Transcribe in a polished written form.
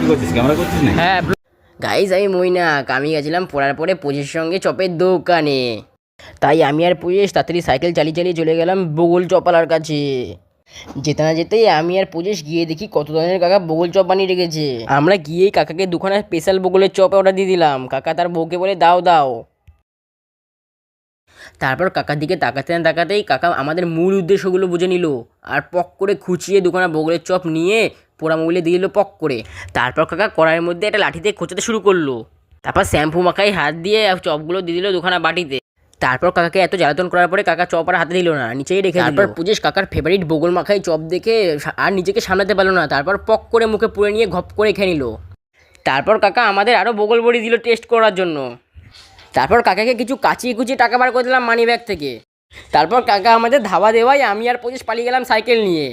কি করছিস, ক্যামেরা করছিস না? হ্যাঁ গাইজ, আমি মইনাক। আমি গেছিলাম পড়ার পরে পুজোর সঙ্গে চপের দোকানে। তাই আমি আর পুজেশ তাড়াতাড়ি সাইকেল চালিয়ে চালিয়ে চলে গেলাম বগল চপালার কাছে। যেতে না যেতেই আমি আর পুজেশ গিয়ে দেখি কত ধরনের কাকা বগল চপ বানিয়ে রেখেছে। আমরা গিয়েই কাকাকে দুখানা স্পেশাল বগলের চপ অর্ডার দিয়ে দিলাম। কাকা তার বউকে বলে দাও দাও। তারপর কাকার দিকে তাকাতে না তাকাতেই কাকা আমাদের মূল উদ্দেশ্যগুলো বুঝে নিল আর পক করে খুঁচিয়ে দুখানা বগলের চপ নিয়ে পোড়া মুগলে দিয়ে দিল পক করে। তারপর কাকা কড়াইয়ের মধ্যে একটা লাঠিতে খোঁচাতে শুরু করলো। তারপর শ্যাম্পু মাখাই হাত দিয়ে চপগুলো দিয়ে দিল দুখানা বাটিতে। তারপর কাকাকে এত জ্বালাতন করার পরে কাকা চপ আর হাতে দিল না, নিচেই রেখে দিল। তারপর পুজেশ কাকার ফেভারিট বগল মাখাই চপ দেখে আর নিজেকে সামলাতে পারলো না। তারপর পক করে মুখে পুড়ে নিয়ে ঘপ করে খেয়ে নিল। তারপর কাকা আমাদের আরও বগল বড়ি দিল টেস্ট করার জন্য। তারপর কাকাকে কিছু কাচিয়ে কুচিয়ে টাকা বার করে দিলাম মানি ব্যাগ থেকে। তারপর কাকা আমাদের ধাবা দেওয়ায় আমি আর পুজেশ পালিয়ে গেলাম সাইকেল নিয়ে।